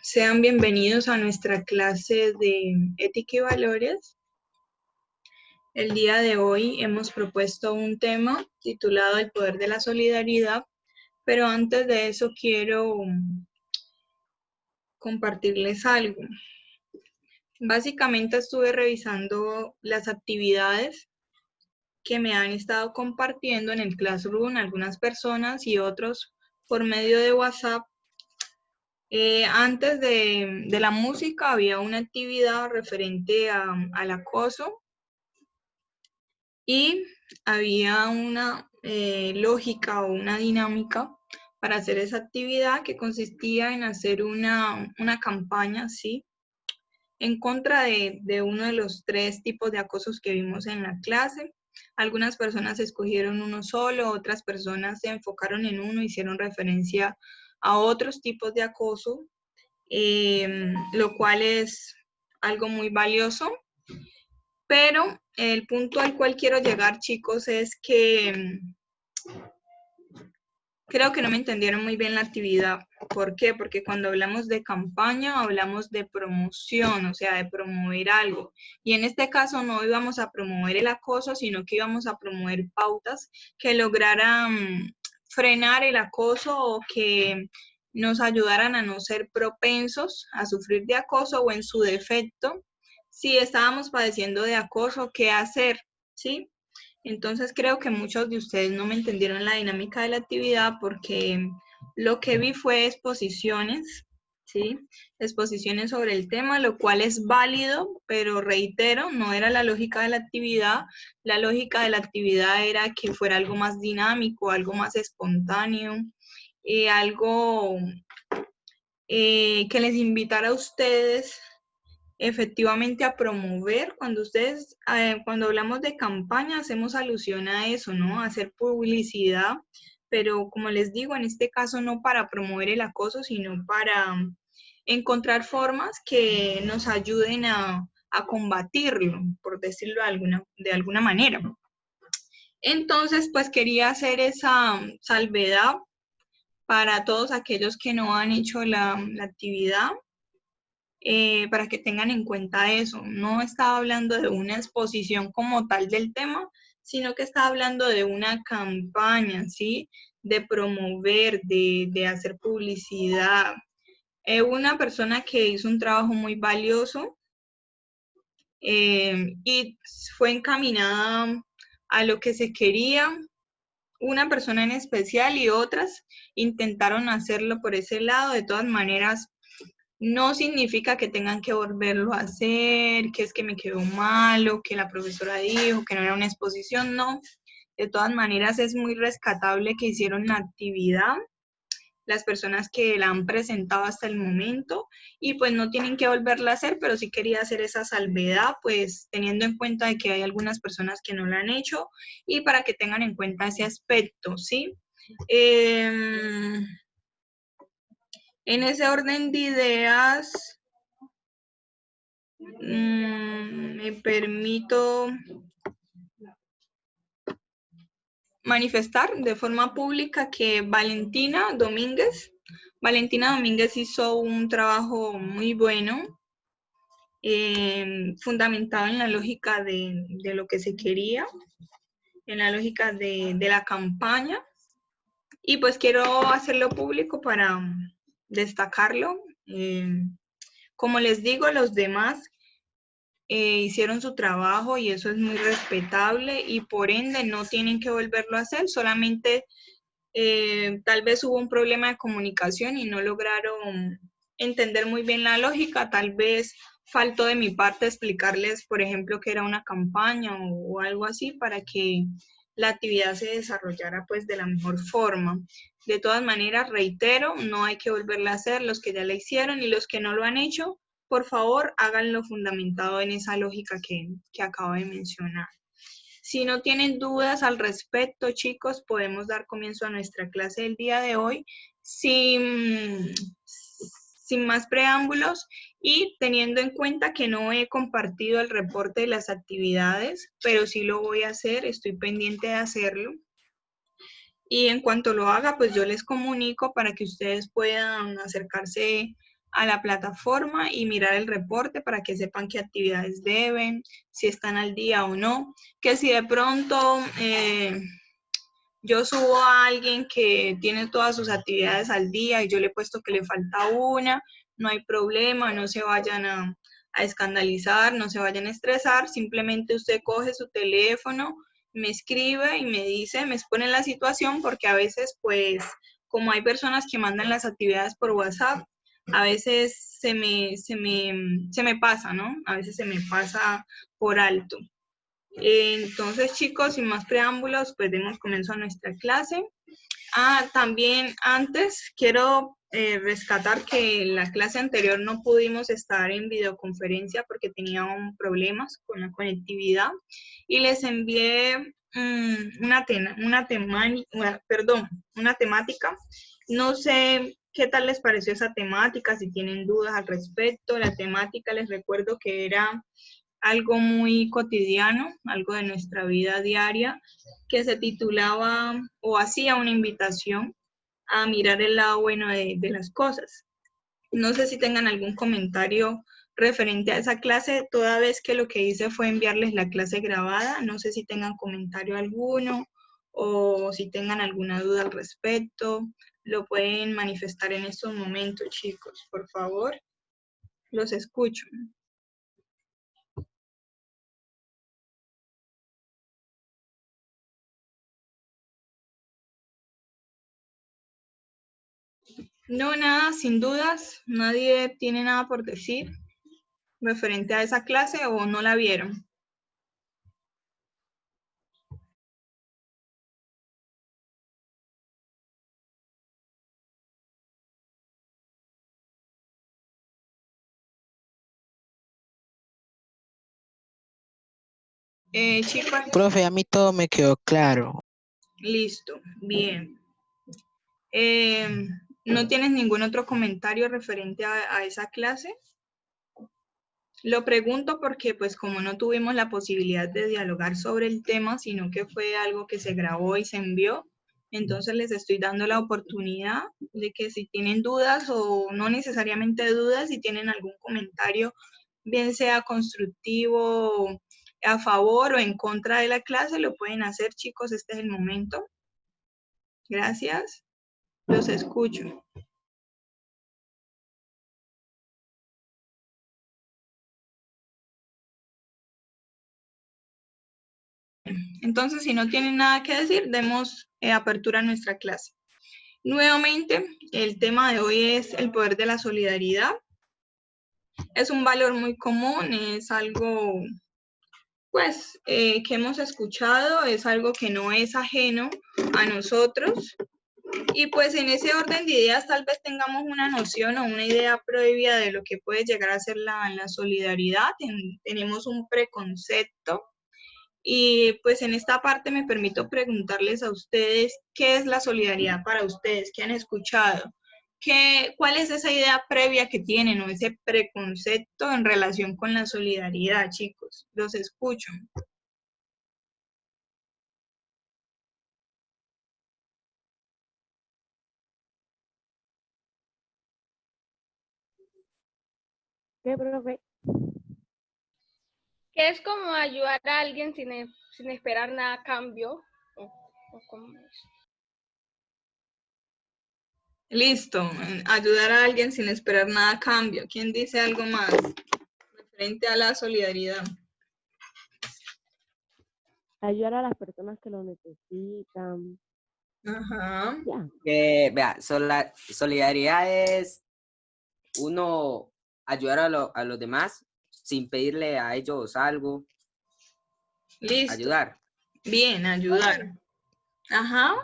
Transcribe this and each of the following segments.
Sean bienvenidos a nuestra clase de Ética y Valores. El día de hoy hemos propuesto un tema titulado El poder de la solidaridad, pero antes de eso quiero compartirles algo. Básicamente estuve revisando las actividades que me han estado compartiendo en el Classroom algunas personas y otros por medio de WhatsApp. Antes de la música había una actividad referente al acoso y había una lógica o una dinámica para hacer esa actividad que consistía en hacer una campaña, ¿sí?, en contra de uno de los 3 tipos de acosos que vimos en la clase. Algunas personas escogieron uno solo, otras personas se enfocaron en uno, hicieron referencia a otros tipos de acoso, lo cual es algo muy valioso. Pero el punto al cual quiero llegar, chicos, es que creo que no me entendieron muy bien la actividad. ¿Por qué? Porque cuando hablamos de campaña, hablamos de promoción, o sea, de promover algo. Y en este caso no íbamos a promover el acoso, sino que íbamos a promover pautas que lograran frenar el acoso o que nos ayudaran a no ser propensos a sufrir de acoso, o en su defecto, si estábamos padeciendo de acoso, ¿qué hacer? ¿Sí? Entonces creo que muchos de ustedes no me entendieron la dinámica de la actividad porque lo que vi fue exposiciones, ¿sí? Exposiciones sobre el tema, lo cual es válido, pero reitero, no era la lógica de la actividad. La lógica de la actividad era que fuera algo más dinámico, algo más espontáneo, algo que les invitara a ustedes efectivamente a promover. Cuando hablamos de campaña, hacemos alusión a eso, ¿no? A hacer publicidad, pero como les digo, en este caso no para promover el acoso, sino para encontrar formas que nos ayuden a combatirlo, por decirlo de alguna manera. Entonces, pues quería hacer esa salvedad para todos aquellos que no han hecho la actividad. Para que tengan en cuenta eso. No estaba hablando de una exposición como tal del tema, sino que estaba hablando de una campaña, ¿sí? De promover, de hacer publicidad. Una persona que hizo un trabajo muy valioso y fue encaminada a lo que se quería, una persona en especial, y otras intentaron hacerlo por ese lado. De todas maneras, no significa que tengan que volverlo a hacer, que es que me quedó malo, que la profesora dijo que no era una exposición, no. De todas maneras, es muy rescatable que hicieron la actividad, las personas que la han presentado hasta el momento, y pues no tienen que volverla a hacer, pero sí quería hacer esa salvedad, pues teniendo en cuenta de que hay algunas personas que no la han hecho, y para que tengan en cuenta ese aspecto, ¿sí? En ese orden de ideas, me permito manifestar de forma pública que Valentina Domínguez hizo un trabajo muy bueno, fundamentado en la lógica de lo que se quería, en la lógica de la campaña, y pues quiero hacerlo público para destacarlo. Como les digo, los demás hicieron su trabajo y eso es muy respetable, y por ende no tienen que volverlo a hacer, solamente tal vez hubo un problema de comunicación y no lograron entender muy bien la lógica. Tal vez faltó de mi parte explicarles, por ejemplo, que era una campaña o algo así, para que la actividad se desarrollara pues de la mejor forma. De todas maneras, reitero, no hay que volverla a hacer. Los que ya la hicieron y los que no lo han hecho, por favor, háganlo fundamentado en esa lógica que acabo de mencionar. Si no tienen dudas al respecto, chicos, podemos dar comienzo a nuestra clase del día de hoy sin más preámbulos, y teniendo en cuenta que no he compartido el reporte de las actividades, pero sí lo voy a hacer, estoy pendiente de hacerlo. y en cuanto lo haga, pues yo les comunico para que ustedes puedan acercarse a la plataforma y mirar el reporte para que sepan qué actividades deben, si están al día o no, que si de pronto yo subo a alguien que tiene todas sus actividades al día y yo le he puesto que le falta una, no hay problema, no se vayan a escandalizar, no se vayan a estresar, simplemente usted coge su teléfono, me escribe y me dice, me expone la situación, porque a veces, pues, como hay personas que mandan las actividades por WhatsApp, a veces se me pasa, ¿no? A veces se me pasa por alto. Entonces, chicos, sin más preámbulos, pues demos comienzo a nuestra clase. También antes quiero rescatar que en la clase anterior no pudimos estar en videoconferencia porque teníamos problemas con la conectividad y les envié una temática. No sé qué tal les pareció esa temática, si tienen dudas al respecto. La temática, les recuerdo que era algo muy cotidiano, algo de nuestra vida diaria, que se titulaba o hacía una invitación a mirar el lado bueno de las cosas. No sé si tengan algún comentario referente a esa clase, toda vez que lo que hice fue enviarles la clase grabada. No sé si tengan comentario alguno o si tengan alguna duda al respecto. Lo pueden manifestar en estos momentos, chicos, por favor. Los escucho. No, nada, sin dudas. Nadie tiene nada por decir referente a esa clase o no la vieron. Chicos, Profe, a mí todo me quedó claro. listo, bien. ¿No tienes ningún otro comentario referente a esa clase? Lo pregunto porque, pues, como no tuvimos la posibilidad de dialogar sobre el tema, sino que fue algo que se grabó y se envió, entonces les estoy dando la oportunidad de que si tienen dudas o no necesariamente dudas, si tienen algún comentario, bien sea constructivo, a favor o en contra de la clase, lo pueden hacer, chicos, este es el momento. Gracias, los escucho. Entonces, si no tienen nada que decir, demos apertura a nuestra clase. Nuevamente, el tema de hoy es el poder de la solidaridad. Es un valor muy común, es algo, pues, que hemos escuchado, es algo que no es ajeno a nosotros. Y pues en ese orden de ideas tal vez tengamos una noción o una idea previa de lo que puede llegar a ser la solidaridad. Tenemos un preconcepto. Y pues en esta parte me permito preguntarles a ustedes qué es la solidaridad para ustedes, qué han escuchado, cuál es esa idea previa que tienen o ese preconcepto en relación con la solidaridad, chicos. Los escucho. ¿Qué, profe? Que es como ayudar a alguien sin esperar nada a cambio. ¿O cómo es? Listo, ayudar a alguien sin esperar nada a cambio. ¿Quién dice algo más referente a la solidaridad? Ayudar a las personas que lo necesitan. Ajá. Ya. Vea, solidaridad es uno ayudar a los demás sin pedirle a ellos algo. Listo. Ayudar. Bien, ayudar. Ajá.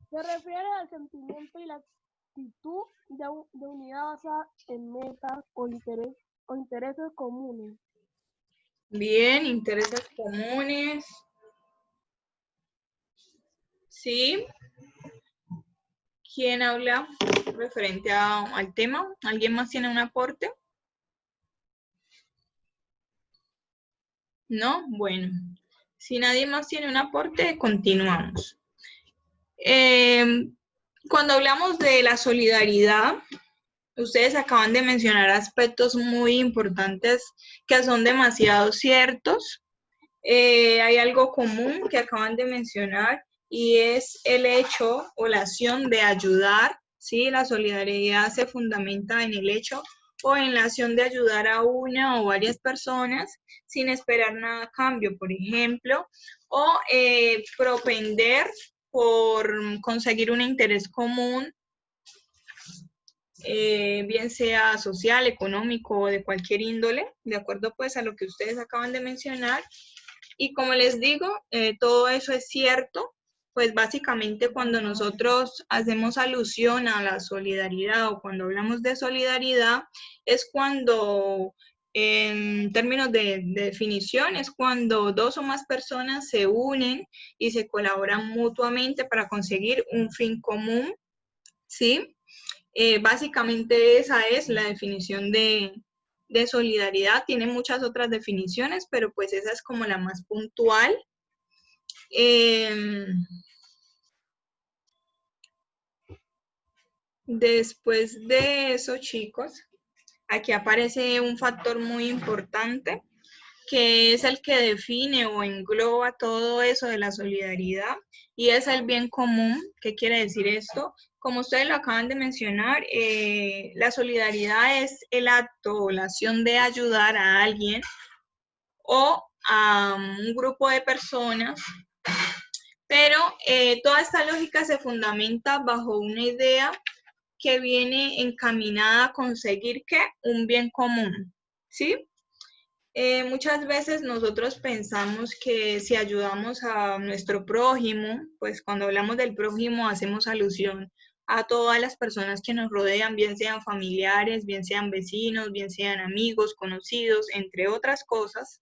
Se refiere al sentimiento y la actitud de unidad basada en metas o intereses comunes. Bien, intereses comunes. Sí. ¿Quién habla referente al tema? ¿Alguien más tiene un aporte? ¿No? Bueno, si nadie más tiene un aporte, continuamos. Cuando hablamos de la solidaridad, ustedes acaban de mencionar aspectos muy importantes que son demasiado ciertos. Hay algo común que acaban de mencionar y es el hecho o la acción de ayudar, ¿sí? La solidaridad se fundamenta en el hecho o en la acción de ayudar a una o varias personas sin esperar nada a cambio, por ejemplo, o propender por conseguir un interés común, bien sea social, económico o de cualquier índole, de acuerdo pues a lo que ustedes acaban de mencionar. Y como les digo, todo eso es cierto, pues básicamente cuando nosotros hacemos alusión a la solidaridad o cuando hablamos de solidaridad, es cuando, en términos de definición, es cuando dos o más personas se unen y se colaboran mutuamente para conseguir un fin común, ¿sí? Básicamente esa es la definición de solidaridad. Tiene muchas otras definiciones, pero pues esa es como la más puntual. Después de eso, chicos, aquí aparece un factor muy importante, que es el que define o engloba todo eso de la solidaridad, y es el bien común. ¿Qué quiere decir esto? Como ustedes lo acaban de mencionar, la solidaridad es el acto o la acción de ayudar a alguien o a un grupo de personas, pero toda esta lógica se fundamenta bajo una idea que viene encaminada a conseguir ¿qué? Un bien común, ¿sí? Muchas veces nosotros pensamos que si ayudamos a nuestro prójimo, pues cuando hablamos del prójimo hacemos alusión a todas las personas que nos rodean, bien sean familiares, bien sean vecinos, bien sean amigos, conocidos, entre otras cosas.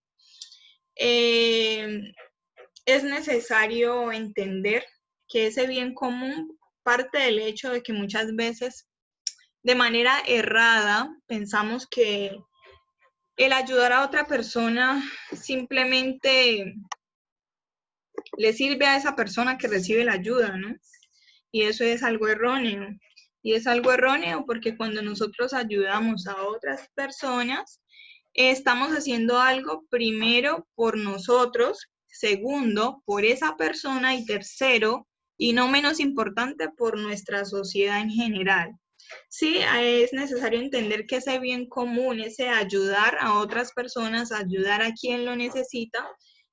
Es necesario entender que ese bien común parte del hecho de que muchas veces de manera errada pensamos que el ayudar a otra persona simplemente le sirve a esa persona que recibe la ayuda, ¿no? Y eso es algo erróneo. Y es algo erróneo porque cuando nosotros ayudamos a otras personas, estamos haciendo algo primero por nosotros, segundo por esa persona y tercero, y no menos importante, por nuestra sociedad en general. Sí, es necesario entender que ese bien común, ese ayudar a otras personas, ayudar a quien lo necesita,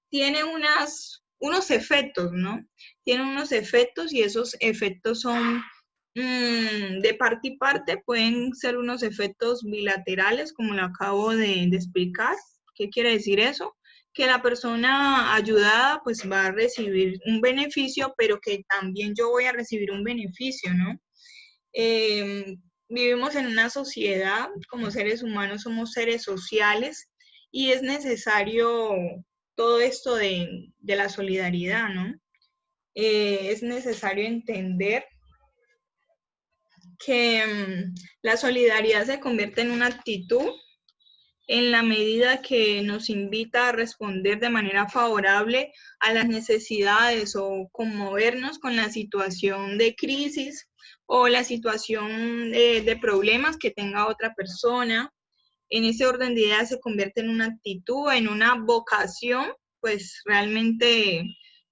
tiene unos efectos, ¿no? Tiene unos efectos y esos efectos son de parte y parte, pueden ser unos efectos bilaterales, como lo acabo de explicar. ¿Qué quiere decir eso? Que la persona ayudada pues va a recibir un beneficio, pero que también yo voy a recibir un beneficio, ¿no? Vivimos en una sociedad, como seres humanos somos seres sociales y es necesario todo esto de la solidaridad, ¿no? Es necesario entender que la solidaridad se convierte en una actitud en la medida que nos invita a responder de manera favorable a las necesidades o conmovernos con la situación de crisis o la situación de problemas que tenga otra persona. En ese orden de ideas se convierte en una actitud, en una vocación, pues realmente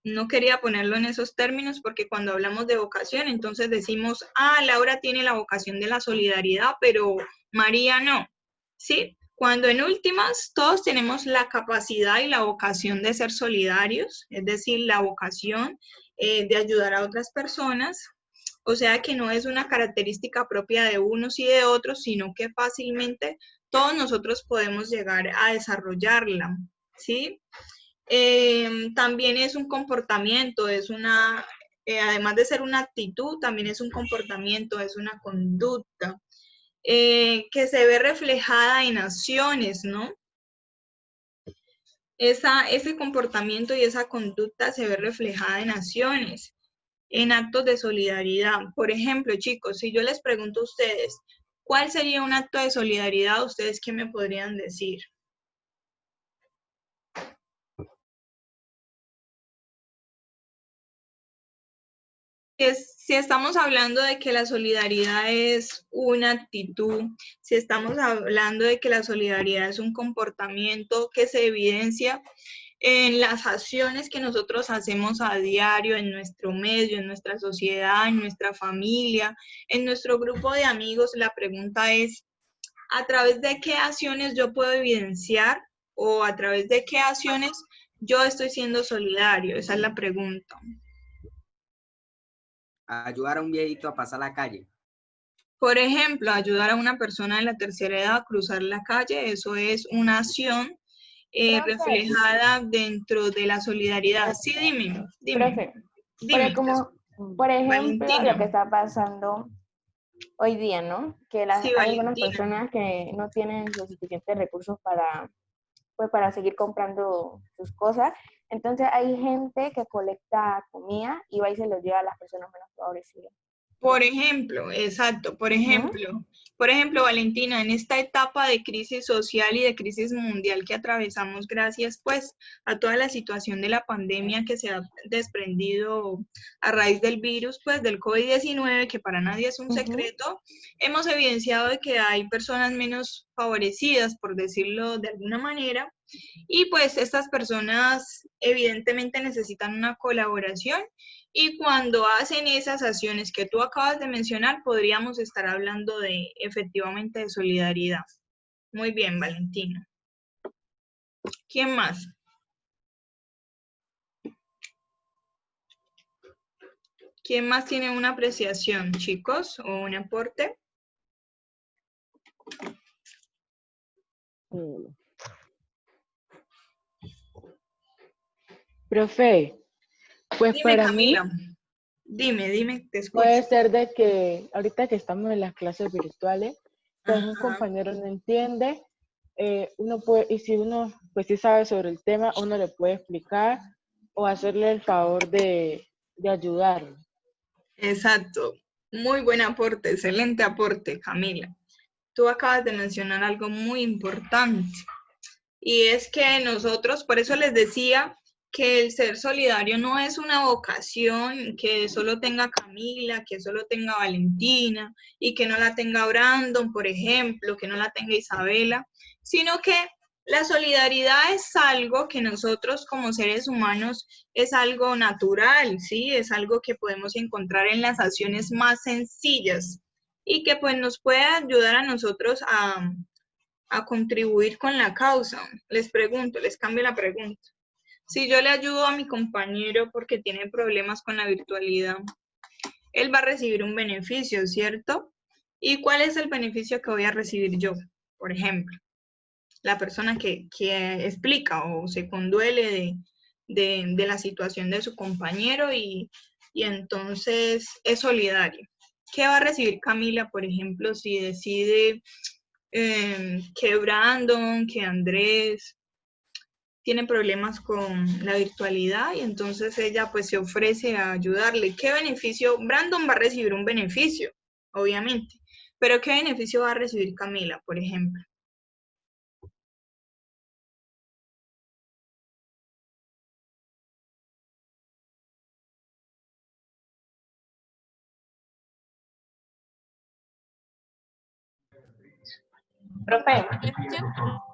no quería ponerlo en esos términos porque cuando hablamos de vocación, entonces decimos, Laura tiene la vocación de la solidaridad, pero María no, ¿sí? Cuando en últimas todos tenemos la capacidad y la vocación de ser solidarios, es decir, la vocación de ayudar a otras personas, o sea que no es una característica propia de unos y de otros, sino que fácilmente todos nosotros podemos llegar a desarrollarla, ¿sí? También es un comportamiento, además de ser una actitud, también es un comportamiento, es una conducta que se ve reflejada en acciones, ¿no? Ese comportamiento y esa conducta se ve reflejada en acciones, en actos de solidaridad. Por ejemplo, chicos, si yo les pregunto a ustedes, ¿cuál sería un acto de solidaridad? ¿Ustedes qué me podrían decir? Si estamos hablando de que la solidaridad es una actitud, si estamos hablando de que la solidaridad es un comportamiento que se evidencia en las acciones que nosotros hacemos a diario en nuestro medio, en nuestra sociedad, en nuestra familia, en nuestro grupo de amigos, la pregunta es, ¿a través de qué acciones yo puedo evidenciar o a través de qué acciones yo estoy siendo solidario? Esa es la pregunta. Ayudar a un viejito a pasar la calle. Por ejemplo, ayudar a una persona de la tercera edad a cruzar la calle, eso es una acción reflejada dentro de la solidaridad. Sí, dime. Profe, Dime. por ejemplo, Valentina. lo que está pasando hoy día, ¿no? Que Sí, hay algunas Valentina. personas que no tienen los suficientes recursos para seguir comprando sus cosas. Entonces hay gente que colecta comida y va y se lo lleva a las personas menos favorecidas. Por ejemplo, exacto, por ejemplo, Valentina, en esta etapa de crisis social y de crisis mundial que atravesamos gracias pues a toda la situación de la pandemia que se ha desprendido a raíz del virus pues del COVID-19, que para nadie es un secreto, hemos evidenciado de que hay personas menos favorecidas, por decirlo de alguna manera, y pues estas personas evidentemente necesitan una colaboración. Y cuando hacen esas acciones que tú acabas de mencionar, podríamos estar hablando de efectivamente de solidaridad. Muy bien, Valentina. ¿Quién más? ¿Quién más tiene una apreciación, chicos, o un aporte? Profe, pues Dime, para Camila. mí Dime, te escucho. puede ser de que ahorita que estamos en las clases virtuales, pues un Ajá. compañero no entiende, uno puede, y si uno pues sí sabe sobre el tema, uno le puede explicar o hacerle el favor de ayudarlo. Exacto. Muy buen aporte, excelente aporte, Camila. Tú acabas de mencionar algo muy importante. Y es que nosotros, por eso les decía que el ser solidario no es una vocación que solo tenga Camila, que solo tenga Valentina y que no la tenga Brandon, por ejemplo, que no la tenga Isabela, sino que la solidaridad es algo que nosotros como seres humanos es algo natural, ¿sí? Es algo que podemos encontrar en las acciones más sencillas y que pues nos puede ayudar a nosotros a contribuir con la causa. Les pregunto, les cambio la pregunta. Si yo le ayudo a mi compañero porque tiene problemas con la virtualidad, él va a recibir un beneficio, ¿cierto? ¿Y cuál es el beneficio que voy a recibir yo? Por ejemplo, la persona que explica o se conduele de la situación de su compañero y entonces es solidario. ¿Qué va a recibir Camila, por ejemplo, si decide que Brandon, que Andrés tienen problemas con la virtualidad y entonces ella pues se ofrece a ayudarle? ¿Qué beneficio? Brandon va a recibir un beneficio, obviamente, pero ¿qué beneficio va a recibir Camila, por ejemplo? Profe,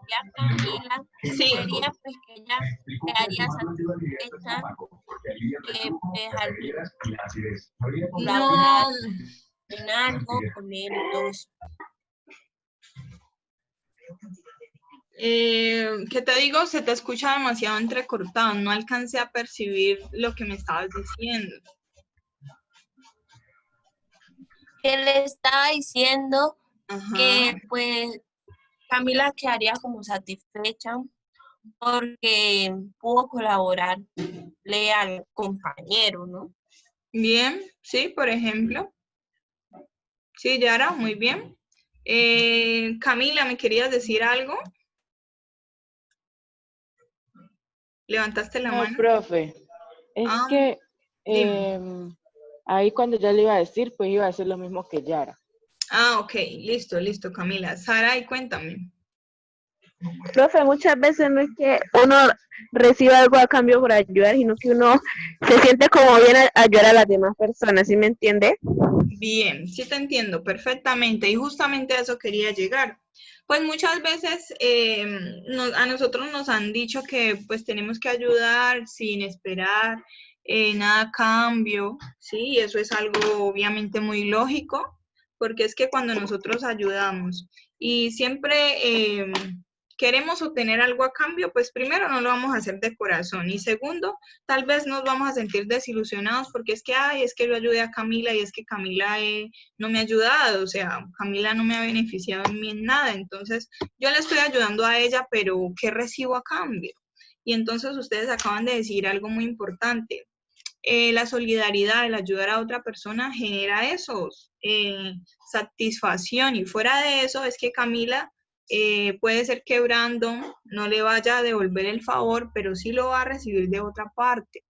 Ya Camila Sí, sería pues que ella quedaría satisfecha que pues al colaborar no, en algo con él y todo eso. ¿qué te digo? Se te escucha demasiado entrecortado, no alcancé a percibir lo que me estabas diciendo. Que le estaba diciendo Ajá. que pues Camila quedaría como satisfecha porque pudo colaborarle al compañero, ¿no? Bien, sí, por ejemplo. Sí, Yara, muy bien. Camila, ¿me querías decir algo? ¿Levantaste la No, mano? profe, es Ah, que dime. ahí cuando ya le iba a decir, pues iba a decir lo mismo que Yara. Ah, ok, listo, Camila. Sara, y cuéntame. Profe, muchas veces no es que uno reciba algo a cambio por ayudar, sino que uno se siente como bien al ayudar a las demás personas, ¿sí me entiende? Bien, sí te entiendo perfectamente y justamente a eso quería llegar. Pues muchas veces a nosotros nos han dicho que pues tenemos que ayudar sin esperar nada a cambio, ¿sí? Y eso es algo obviamente muy lógico, porque es que cuando nosotros ayudamos y siempre queremos obtener algo a cambio, pues primero no lo vamos a hacer de corazón y segundo, tal vez nos vamos a sentir desilusionados porque es que, ay, es que yo ayudé a Camila y es que Camila no me ha ayudado, o sea, Camila no me ha beneficiado en mí en nada, entonces yo le estoy ayudando a ella, pero ¿qué recibo a cambio? Y entonces ustedes acaban de decir algo muy importante. La solidaridad, el ayudar a otra persona genera eso, satisfacción y fuera de eso es que Camila puede ser que Brandon no le vaya a devolver el favor, pero sí lo va a recibir de otra parte.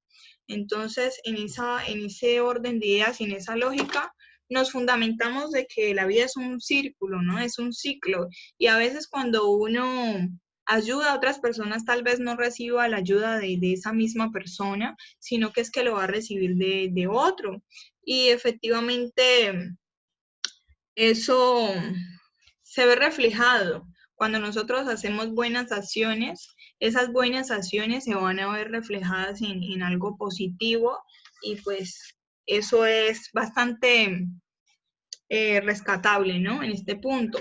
Entonces, en ese orden de ideas y en esa lógica, nos fundamentamos de que la vida es un círculo, ¿no? Es un ciclo. Y a veces cuando uno ayuda a otras personas, tal vez no reciba la ayuda de esa misma persona, sino que es que lo va a recibir de otro. Y efectivamente, eso se ve reflejado. Cuando nosotros hacemos buenas acciones, esas buenas acciones se van a ver reflejadas en algo positivo y pues eso es bastante rescatable, ¿no? En este punto.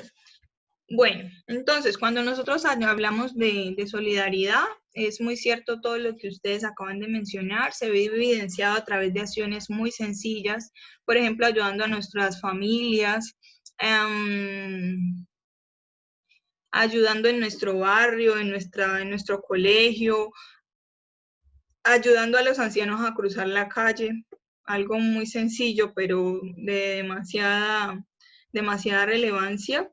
Bueno, entonces, cuando nosotros hablamos de solidaridad, es muy cierto todo lo que ustedes acaban de mencionar, se ve evidenciado a través de acciones muy sencillas, por ejemplo, ayudando a nuestras familias, ayudando en nuestro barrio, en nuestro colegio, ayudando a los ancianos a cruzar la calle, algo muy sencillo, pero de demasiada relevancia.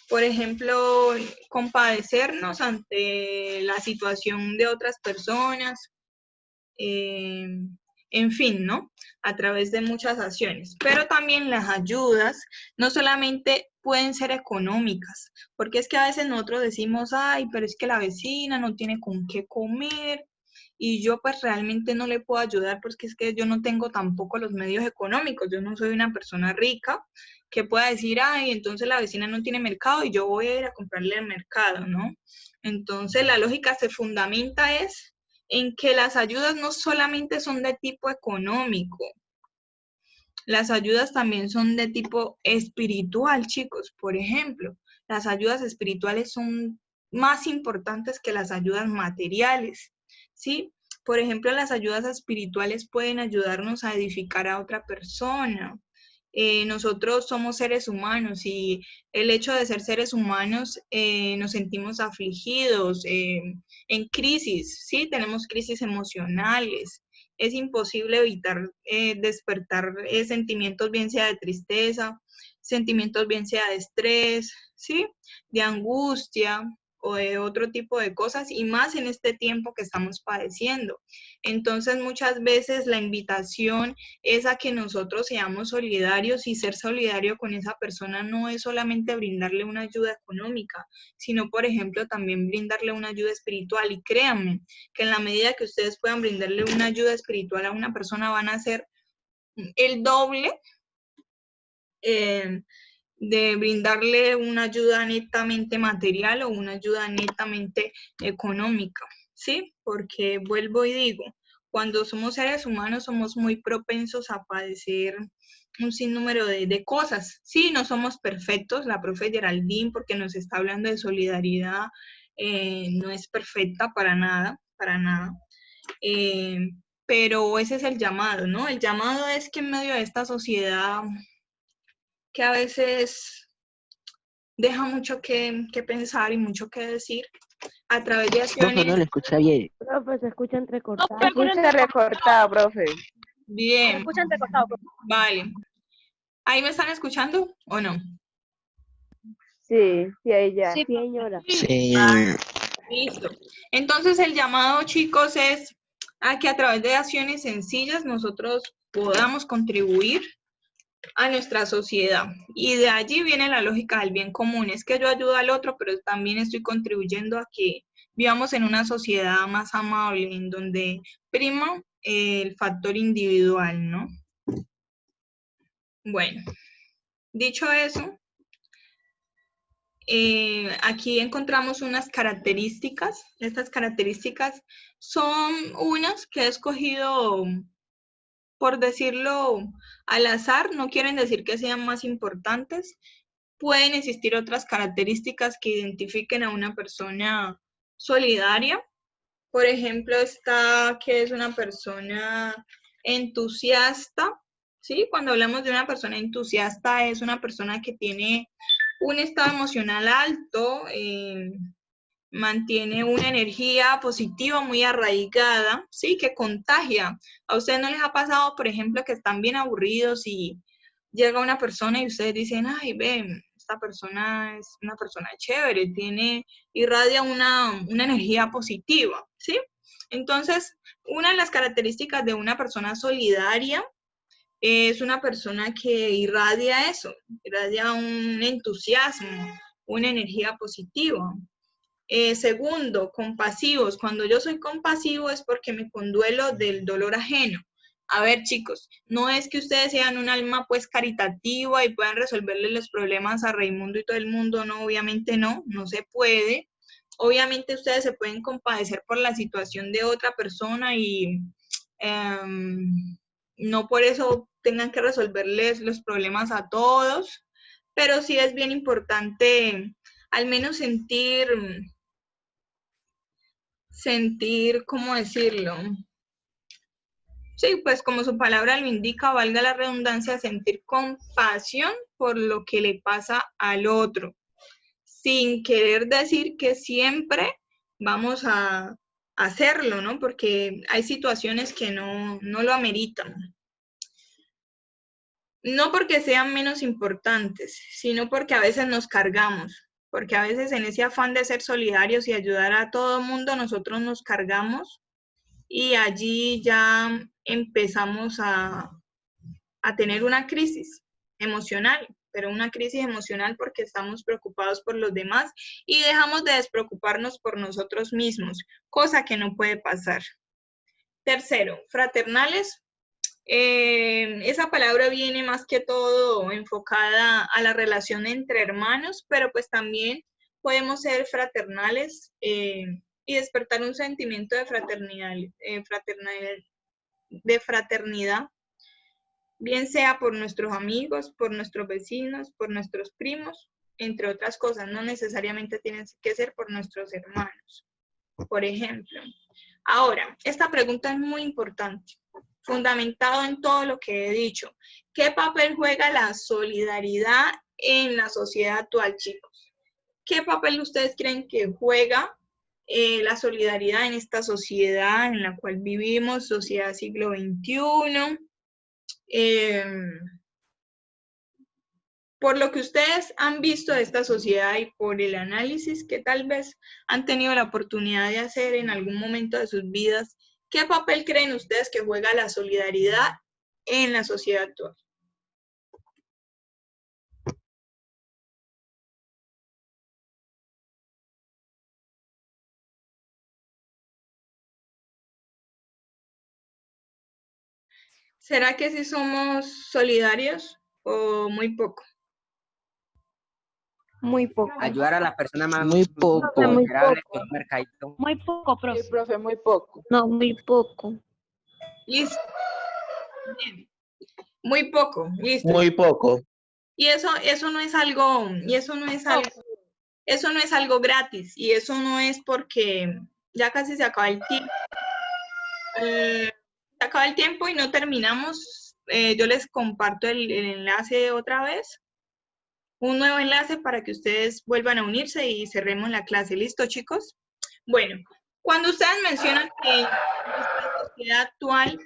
Por ejemplo, compadecernos ante la situación de otras personas, en fin, ¿no? A través de muchas acciones. Pero también las ayudas no solamente pueden ser económicas, porque es que a veces nosotros decimos, ay, pero es que la vecina no tiene con qué comer y yo pues realmente no le puedo ayudar porque es que yo no tengo tampoco los medios económicos, yo no soy una persona rica que pueda decir, ay, entonces la vecina no tiene mercado y yo voy a ir a comprarle al mercado, ¿no? Entonces la lógica se fundamenta es en que las ayudas no solamente son de tipo económico, las ayudas también son de tipo espiritual, chicos. Por ejemplo, las ayudas espirituales son más importantes que las ayudas materiales, ¿sí? Por ejemplo, las ayudas espirituales pueden ayudarnos a edificar a otra persona. Nosotros somos seres humanos y el hecho de ser seres humanos nos sentimos afligidos, en crisis, ¿sí? Tenemos crisis emocionales. Es imposible evitar despertar sentimientos bien sea de tristeza, sentimientos bien sea de estrés, ¿sí? De angustia o de otro tipo de cosas y más en este tiempo que estamos padeciendo. Entonces muchas veces la invitación es a que nosotros seamos solidarios y ser solidario con esa persona no es solamente brindarle una ayuda económica, sino por ejemplo también brindarle una ayuda espiritual y créanme que en la medida que ustedes puedan brindarle una ayuda espiritual a una persona van a ser el doble de brindarle una ayuda netamente material o una ayuda netamente económica, ¿sí? Porque vuelvo y digo, cuando somos seres humanos somos muy propensos a padecer un sinnúmero de cosas. Sí, no somos perfectos, la profe Geraldine, porque nos está hablando de solidaridad, no es perfecta para nada, para nada. Pero ese es el llamado, ¿no? El llamado es que en medio de esta sociedad que a veces deja mucho que pensar y mucho que decir, a través de Profe, no acciones. le escucha bien. Profe, se escucha entrecortado. Se escucha recortado, profe. Se Bien, escucha entrecortado, profe. vale. ¿Ahí me están escuchando o no? Sí, sí, ahí ya. Sí, Señora. Sí. Listo. Entonces el llamado, chicos, es a que a través de acciones sencillas nosotros podamos contribuir a nuestra sociedad. Y de allí viene la lógica del bien común. Es que yo ayudo al otro, pero también estoy contribuyendo a que vivamos en una sociedad más amable, en donde prima el factor individual, ¿no? Bueno, dicho eso, aquí encontramos unas características. Estas características son unas que he escogido, por decirlo al azar, no quieren decir que sean más importantes. Pueden existir otras características que identifiquen a una persona solidaria. Por ejemplo, está que es una persona entusiasta, ¿sí? Cuando hablamos de una persona entusiasta, es una persona que tiene un estado emocional alto, mantiene una energía positiva muy arraigada, ¿sí? Que contagia. ¿A ustedes no les ha pasado, por ejemplo, que están bien aburridos y llega una persona y ustedes dicen, ay, ven, esta persona es una persona chévere, irradia una energía positiva, ¿sí? Entonces, una de las características de una persona solidaria es una persona que irradia eso, irradia un entusiasmo, una energía positiva. Segundo, compasivos. Cuando yo soy compasivo es porque me conduelo del dolor ajeno. A ver, chicos, no es que ustedes sean un alma pues caritativa y puedan resolverle los problemas a Raimundo y todo el mundo, no, obviamente no se puede. Obviamente ustedes se pueden compadecer por la situación de otra persona y no por eso tengan que resolverles los problemas a todos, pero sí es bien importante al menos sentir, ¿cómo decirlo? Sí, pues como su palabra lo indica, valga la redundancia, sentir compasión por lo que le pasa al otro, sin querer decir que siempre vamos a hacerlo, ¿no? Porque hay situaciones que no lo ameritan. No porque sean menos importantes, sino porque a veces nos cargamos, porque a veces en ese afán de ser solidarios y ayudar a todo el mundo, nosotros nos cargamos y allí ya empezamos a tener una crisis emocional, pero una crisis emocional porque estamos preocupados por los demás y dejamos de despreocuparnos por nosotros mismos, cosa que no puede pasar. Tercero, fraternales. Esa palabra viene más que todo enfocada a la relación entre hermanos, pero pues también podemos ser fraternales y despertar un sentimiento de fraternidad, bien sea por nuestros amigos, por nuestros vecinos, por nuestros primos, entre otras cosas. No necesariamente tienen que ser por nuestros hermanos, por ejemplo. Ahora, esta pregunta es muy importante, fundamentado en todo lo que he dicho. ¿Qué papel juega la solidaridad en la sociedad actual, chicos? ¿Qué papel ustedes creen que juega la solidaridad en esta sociedad en la cual vivimos, sociedad siglo XXI? Por lo que ustedes han visto de esta sociedad y por el análisis que tal vez han tenido la oportunidad de hacer en algún momento de sus vidas, ¿qué papel creen ustedes que juega la solidaridad en la sociedad actual? ¿Será que sí somos solidarios o muy poco? Muy poco. Ayudar a las personas más Muy poco. vulnerables con un mercadito. Muy poco, profe. Sí, profe, muy poco. No, muy poco. Listo. Bien. Muy poco, listo. Muy poco. Y eso no es algo, eso no es algo gratis, y eso no es porque ya casi se acaba el tiempo. Se acaba el tiempo y no terminamos. Yo les comparto el enlace otra vez. Un nuevo enlace para que ustedes vuelvan a unirse y cerremos la clase. ¿Listo, chicos? Bueno, cuando ustedes mencionan que en nuestra sociedad actual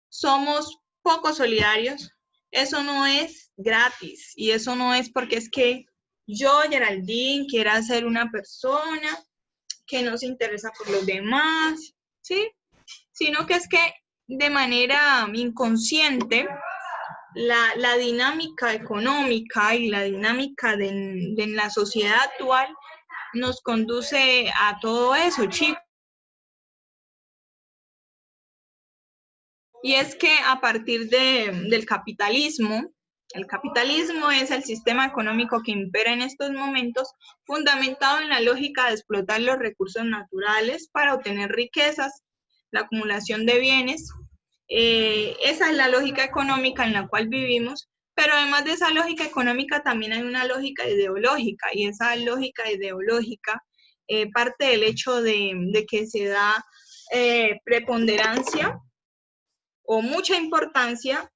somos poco solidarios, eso no es gratis y eso no es porque es que yo, Geraldine, quiera ser una persona que no se interesa por los demás, ¿sí? Sino que es que de manera inconsciente la dinámica económica y la dinámica de la sociedad actual nos conduce a todo eso, chicos. Y es que a partir del capitalismo, el capitalismo es el sistema económico que impera en estos momentos, fundamentado en la lógica de explotar los recursos naturales para obtener riquezas, la acumulación de bienes. Esa es la lógica económica en la cual vivimos, pero además de esa lógica económica también hay una lógica ideológica, y esa lógica ideológica parte del hecho de que se da preponderancia o mucha importancia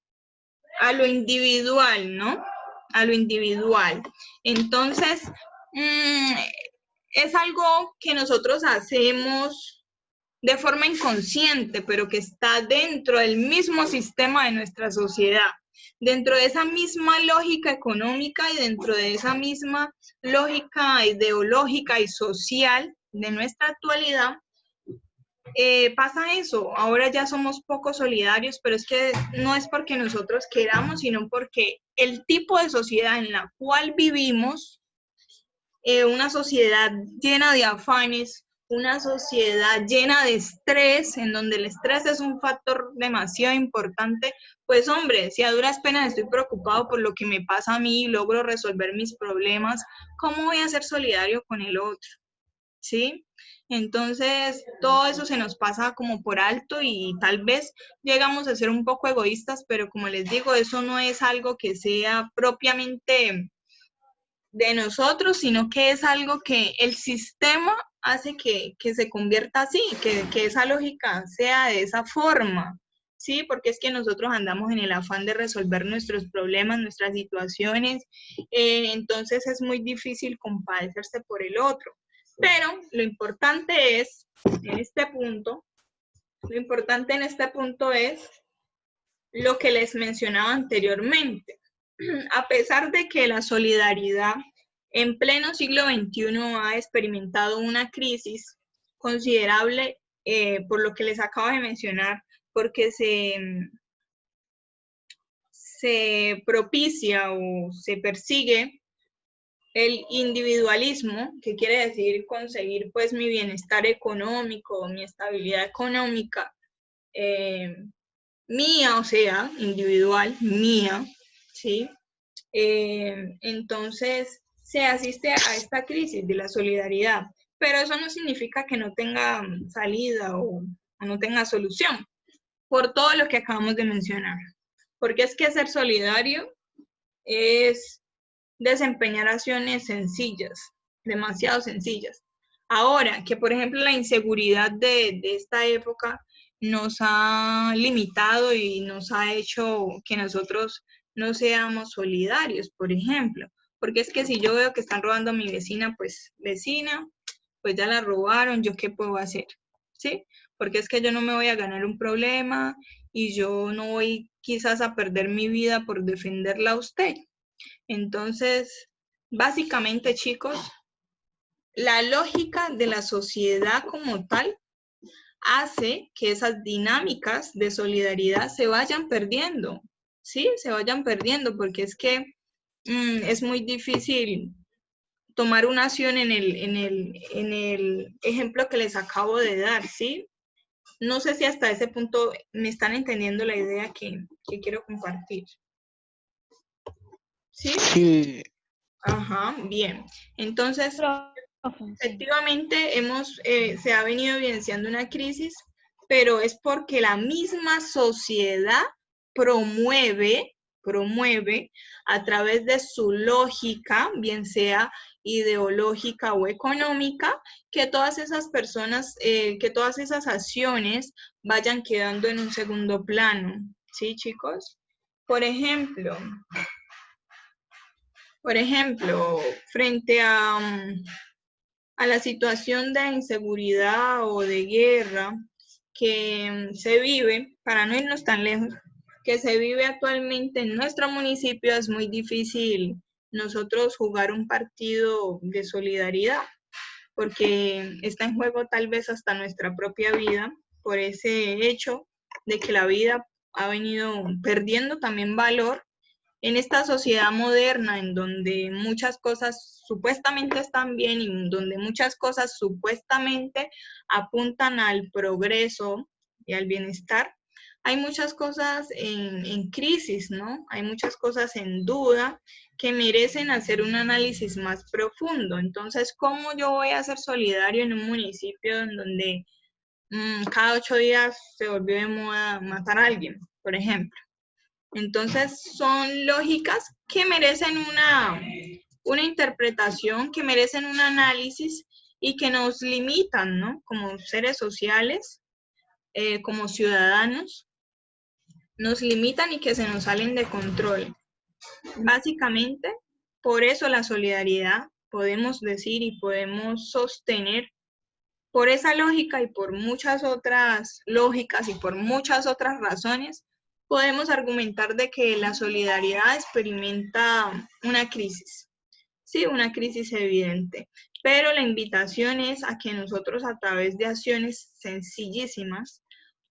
a lo individual, ¿no? A lo individual. Entonces, es algo que nosotros hacemos de forma inconsciente, pero que está dentro del mismo sistema de nuestra sociedad, dentro de esa misma lógica económica y dentro de esa misma lógica ideológica y social de nuestra actualidad. Pasa eso, ahora ya somos poco solidarios, pero es que no es porque nosotros queramos, sino porque el tipo de sociedad en la cual vivimos, una sociedad llena de afanes, una sociedad llena de estrés, en donde el estrés es un factor demasiado importante, pues hombre, si a duras penas estoy preocupado por lo que me pasa a mí y logro resolver mis problemas, ¿cómo voy a ser solidario con el otro? ¿Sí? Entonces, todo eso se nos pasa como por alto y tal vez llegamos a ser un poco egoístas, pero como les digo, eso no es algo que sea propiamente de nosotros, sino que es algo que el sistema hace que se convierta así, que esa lógica sea de esa forma, ¿sí? Porque es que nosotros andamos en el afán de resolver nuestros problemas, nuestras situaciones, entonces es muy difícil compadecerse por el otro. Pero lo importante es, en este punto, es lo que les mencionaba anteriormente. A pesar de que la solidaridad en pleno siglo XXI ha experimentado una crisis considerable, por lo que les acabo de mencionar, porque se propicia o se persigue el individualismo, que quiere decir conseguir pues mi bienestar económico, mi estabilidad económica, mía, o sea, individual, mía, ¿sí? Entonces se asiste a esta crisis de la solidaridad, pero eso no significa que no tenga salida o no tenga solución, por todo lo que acabamos de mencionar. Porque es que ser solidario es desempeñar acciones sencillas, demasiado sencillas. Ahora, que por ejemplo la inseguridad de esta época nos ha limitado y nos ha hecho que nosotros no seamos solidarios, por ejemplo. Porque es que si yo veo que están robando a mi vecina, pues vecina, pues ya la robaron, ¿yo qué puedo hacer? ¿Sí? Porque es que yo no me voy a ganar un problema y yo no voy quizás a perder mi vida por defenderla a usted. Entonces, básicamente, chicos, la lógica de la sociedad como tal hace que esas dinámicas de solidaridad se vayan perdiendo, ¿sí? Se vayan perdiendo porque es que es muy difícil tomar una acción en el ejemplo que les acabo de dar, ¿sí? No sé si hasta ese punto me están entendiendo la idea que quiero compartir. ¿Sí? Sí, Ajá, bien. Entonces, efectivamente se ha venido evidenciando una crisis, pero es porque la misma sociedad promueve a través de su lógica, bien sea ideológica o económica, que todas esas personas, que todas esas acciones vayan quedando en un segundo plano. ¿Sí, chicos? Por ejemplo, frente a la situación de inseguridad o de guerra que se vive, para no irnos tan lejos, que se vive actualmente en nuestro municipio, es muy difícil nosotros jugar un partido de solidaridad, porque está en juego tal vez hasta nuestra propia vida, por ese hecho de que la vida ha venido perdiendo también valor en esta sociedad moderna en donde muchas cosas supuestamente están bien y donde muchas cosas supuestamente apuntan al progreso y al bienestar. Hay muchas cosas en crisis, ¿no? Hay muchas cosas en duda que merecen hacer un análisis más profundo. Entonces, ¿cómo yo voy a ser solidario en un municipio en donde cada 8 días se volvió de moda matar a alguien, por ejemplo? Entonces, son lógicas que merecen una interpretación, que merecen un análisis y que nos limitan, ¿no? Como seres sociales, como ciudadanos, nos limitan y que se nos salen de control. Básicamente, por eso la solidaridad, podemos decir y podemos sostener, por esa lógica y por muchas otras lógicas y por muchas otras razones, podemos argumentar de que la solidaridad experimenta una crisis. Sí, una crisis evidente. Pero la invitación es a que nosotros a través de acciones sencillísimas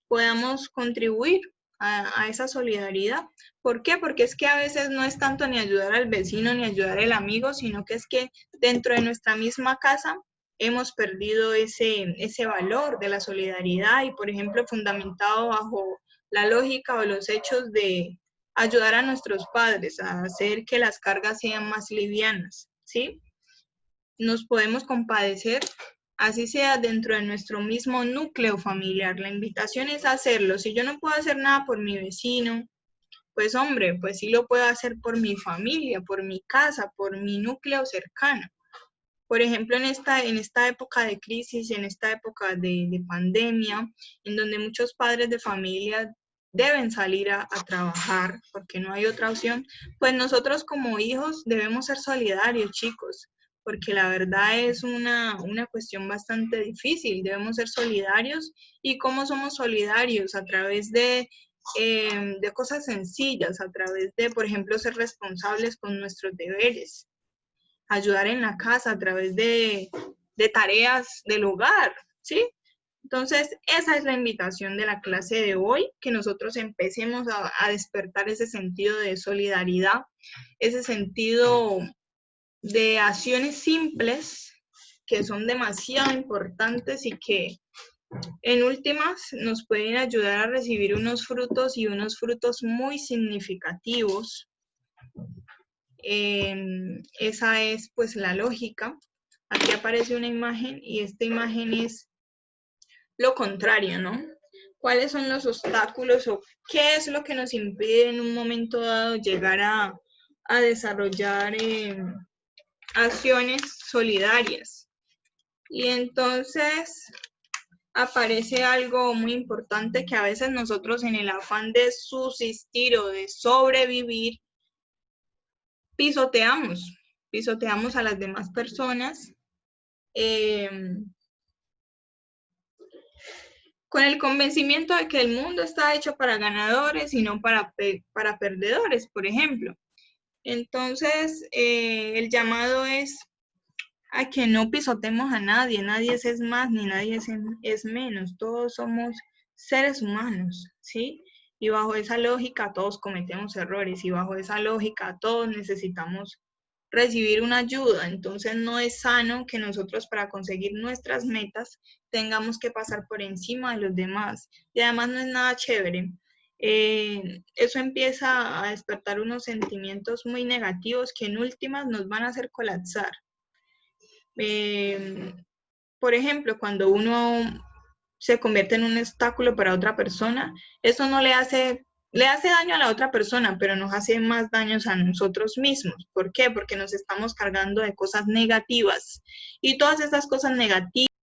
podamos contribuir a esa solidaridad. ¿Por qué? Porque es que a veces no es tanto ni ayudar al vecino ni ayudar al amigo, sino que es que dentro de nuestra misma casa hemos perdido ese valor de la solidaridad y, por ejemplo, fundamentado bajo la lógica o los hechos de ayudar a nuestros padres a hacer que las cargas sean más livianas, ¿sí? Nos podemos compadecer, así sea dentro de nuestro mismo núcleo familiar. La invitación es hacerlo. Si yo no puedo hacer nada por mi vecino, pues hombre, pues sí lo puedo hacer por mi familia, por mi casa, por mi núcleo cercano. Por ejemplo, en esta época de crisis, en esta época de pandemia, en donde muchos padres de familia deben salir a trabajar porque no hay otra opción, pues nosotros como hijos debemos ser solidarios, chicos, porque la verdad es una cuestión bastante difícil. Debemos ser solidarios. ¿Y cómo somos solidarios? A través de cosas sencillas, a través de, por ejemplo, ser responsables con nuestros deberes, ayudar en la casa a través de tareas del hogar, ¿sí? Entonces, esa es la invitación de la clase de hoy, que nosotros empecemos a despertar ese sentido de solidaridad, ese sentido de acciones simples que son demasiado importantes y que en últimas nos pueden ayudar a recibir unos frutos y unos frutos muy significativos. Esa es pues la lógica. Aquí aparece una imagen y esta imagen es lo contrario, ¿no? ¿Cuáles son los obstáculos o qué es lo que nos impide en un momento dado llegar a desarrollar acciones solidarias? Y entonces aparece algo muy importante que a veces nosotros en el afán de subsistir o de sobrevivir pisoteamos a las demás personas con el convencimiento de que el mundo está hecho para ganadores y no para perdedores, por ejemplo. Entonces, el llamado es a que no pisotemos a nadie. Nadie es más ni nadie es menos. Todos somos seres humanos, ¿sí? Y bajo esa lógica todos cometemos errores y bajo esa lógica todos necesitamos recibir una ayuda. Entonces no es sano que nosotros para conseguir nuestras metas tengamos que pasar por encima de los demás. Y además no es nada chévere. Eso empieza a despertar unos sentimientos muy negativos que en últimas nos van a hacer colapsar. Por ejemplo, cuando uno se convierte en un obstáculo para otra persona, eso no le hace daño a la otra persona, pero nos hace más daños a nosotros mismos. ¿Por qué? Porque nos estamos cargando de cosas negativas. Y todas esas cosas negativas